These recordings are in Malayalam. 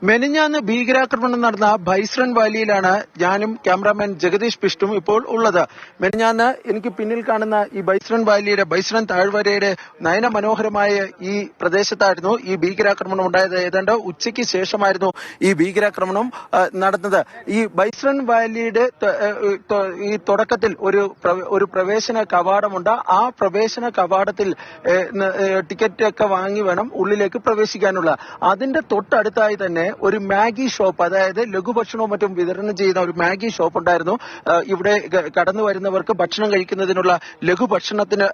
മെനിഞ്ഞാന്ന് ഭീകരാക്രമണം നടന്ന ബൈസ്രൺ വാലിയിലാണ് ഞാനും ക്യാമറാമാൻ ജഗദീഷ് പിഷ്ടും ഇപ്പോൾ ഉള്ളത്. മെനിഞ്ഞാന്ന് എനിക്ക് പിന്നിൽ കാണുന്ന ഈ ബൈസ്രൺ വാലിയുടെ ബൈസ്രൺ താഴ്വരയുടെ നയനമനോഹരമായ ഈ പ്രദേശത്തായിരുന്നു ഈ ഭീകരാക്രമണം ഉണ്ടായത്. ഏതാണ്ട് ഉച്ചയ്ക്ക് ശേഷമായിരുന്നു ഈ ഭീകരാക്രമണം നടന്നത്. ഈ ബൈസ്രൺ വാലിയുടെ ഈ തുടക്കത്തിൽ ഒരു പ്രവേശന കവാടമുണ്ട്. ആ പ്രവേശന കവാടത്തിൽ ടിക്കറ്റ് ഒക്കെ വാങ്ങി വേണം ഉള്ളിലേക്ക് പ്രവേശിക്കാനുള്ള. അതിന്റെ തൊട്ടടുത്തായി തന്നെ ഒരു മാഗി ഷോപ്പ്, അതായത് ലഘുഭക്ഷണവും മറ്റും വിതരണം ചെയ്യുന്ന ഒരു മാഗി ഷോപ്പ് ഉണ്ടായിരുന്നു. ഇവിടെ കടന്നു വരുന്നവർക്ക് ഭക്ഷണം കഴിക്കുന്നതിനുള്ള ലഘുഭക്ഷണത്തിന്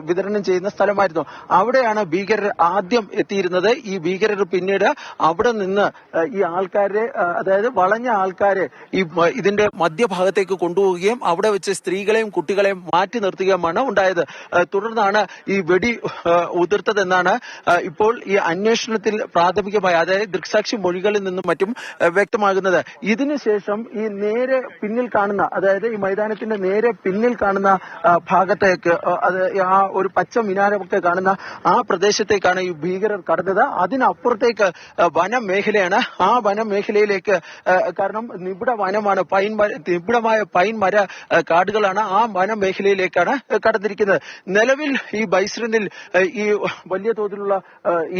വിതരണം ചെയ്യുന്ന സ്ഥലമായിരുന്നു. അവിടെയാണ് ഭീകരർ ആദ്യം എത്തിയിരുന്നത്. ഈ ഭീകരർ പിന്നീട് അവിടെ നിന്ന് ഈ ആൾക്കാരെ, അതായത് വളഞ്ഞ ആൾക്കാരെ ഇതിന്റെ മധ്യഭാഗത്തേക്ക് കൊണ്ടുപോവുകയും അവിടെ വെച്ച് സ്ത്രീകളെയും കുട്ടികളെയും മാറ്റി നിർത്തുകയുമാണ് ഉണ്ടായത്. തുടർന്നാണ് ഈ വെടി ഉതിർത്തതെന്നാണ് ഇപ്പോൾ ഈ അന്വേഷണത്തിൽ പ്രാഥമികമായി, അതായത് ദൃക്സാക്ഷി മൊഴികളിൽ നിന്നും മറ്റും വ്യക്തമാകുന്നത്. ഇതിനുശേഷം ഈ നേരെ പിന്നിൽ കാണുന്ന, അതായത് ഈ മൈതാനത്തിന്റെ നേരെ പിന്നിൽ കാണുന്ന ഭാഗത്തേക്ക്, അത് ആ ഒരു പച്ച മിനാരമൊക്കെ കാണുന്ന ആ പ്രദേശത്തേക്കാണ് ഈ ഭീകരർ കടന്നത്. അതിനപ്പുറത്തേക്ക് വനമേഖലയാണ്. ആ വനമേഖലയിലേക്ക്, കാരണം നിബിഡ വനമാണ്, നിബിഡമായ പൈൻ മര കാടുകളാണ്. ആ വനമേഖലയിലേക്കാണ് കടന്നിരിക്കുന്നത്. നിലവിൽ ഈ ബൈസ്രണിൽ ഈ വലിയ തോതിലുള്ള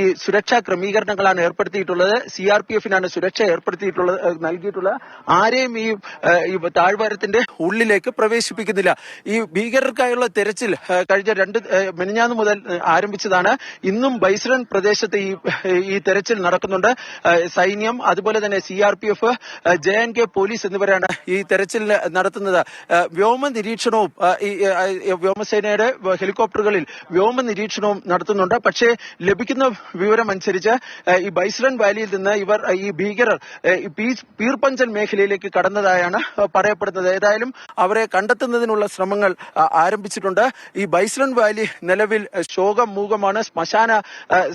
ഈ സുരക്ഷാ ക്രമീകരണങ്ങളാണ് ഏർപ്പെടുത്തിയിട്ടുള്ളത്. CRPF-നാണ് സുരക്ഷ നൽകിയിട്ടുള്ളത്. ആരെയും ഈ താഴ്വാരത്തിന്റെ ഉള്ളിലേക്ക് പ്രവേശിപ്പിക്കുന്നില്ല. ഈ ഭീകരർക്കായുള്ള തെരച്ചിൽ കഴിഞ്ഞ മെനിഞ്ഞാന്ന് മുതൽ ആരംഭിച്ചതാണ്. ഇന്നും ബൈസ്രൺ പ്രദേശത്ത് ഈ തെരച്ചിൽ നടക്കുന്നുണ്ട്. സൈന്യം, അതുപോലെ തന്നെ CRPF, JNK പോലീസ് എന്നിവരാണ് ഈ തെരച്ചിൽ നടത്തുന്നത്. വ്യോമ നിരീക്ഷണവും വ്യോമസേനയുടെ ഹെലികോപ്റ്ററുകളിൽ വ്യോമ നിരീക്ഷണവും നടത്തുന്നുണ്ട്. പക്ഷേ ലഭിക്കുന്ന വിവരം അനുസരിച്ച് ഈ ബൈസ്രൺ വാലിയിൽ നിന്ന് ഈ ഭീകരർ പീർപഞ്ചൽ മേഖലയിലേക്ക് കടന്നതായാണ് പറയപ്പെടുന്നത്. ഏതായാലും അവരെ കണ്ടെത്തുന്നതിനുള്ള ശ്രമങ്ങൾ ആരംഭിച്ചിട്ടുണ്ട്. ഈ ബൈസ്രൺ വാലി നിലവിൽ ശോകമൂകമാണ്. ശ്മശാന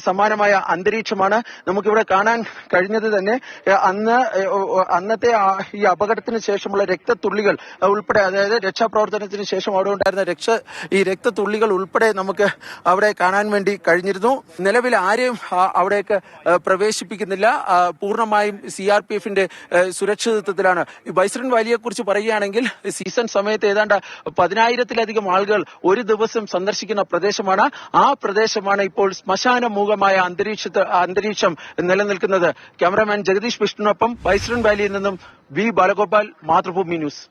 സമാനമായ അന്തരീക്ഷമാണ് നമുക്കിവിടെ കാണാൻ കഴിഞ്ഞത്. തന്നെ അന്നത്തെ ഈ അപകടത്തിന് ശേഷമുള്ള രക്തത്തുള്ളികൾ ഉൾപ്പെടെ, അതായത് രക്ഷാപ്രവർത്തനത്തിന് ശേഷം അവിടെ ഉണ്ടായിരുന്ന ഈ രക്തത്തുള്ളികൾ ഉൾപ്പെടെ നമുക്ക് അവിടെ കാണാൻ വേണ്ടി കഴിഞ്ഞിരുന്നു. നിലവിൽ ആരെയും അവിടേക്ക് പ്രവേശിപ്പിക്കുന്നില്ല. പൂർണ്ണമായും CRPF-ന്റെ സുരക്ഷിതത്വത്തിലാണ്. ഈ ബൈസ്രൺ വാലിയെ കുറിച്ച് പറയുകയാണെങ്കിൽ സീസൺ സമയത്ത് ഏതാണ്ട് 10,000-ലധികം ആളുകൾ ഒരു ദിവസം സന്ദർശിക്കുന്ന പ്രദേശമാണ്. ആ പ്രദേശമാണ് ഇപ്പോൾ ശ്മശാനമൂകമായ അന്തരീക്ഷം നിലനിൽക്കുന്നത്. ക്യാമറാമാൻ ജഗദീഷ് വിഷ്ണുവിനൊപ്പം ബൈസ്രൺ വാലിയിൽ നിന്നും V. ബാലഗോപാൽ, മാതൃഭൂമി ന്യൂസ്.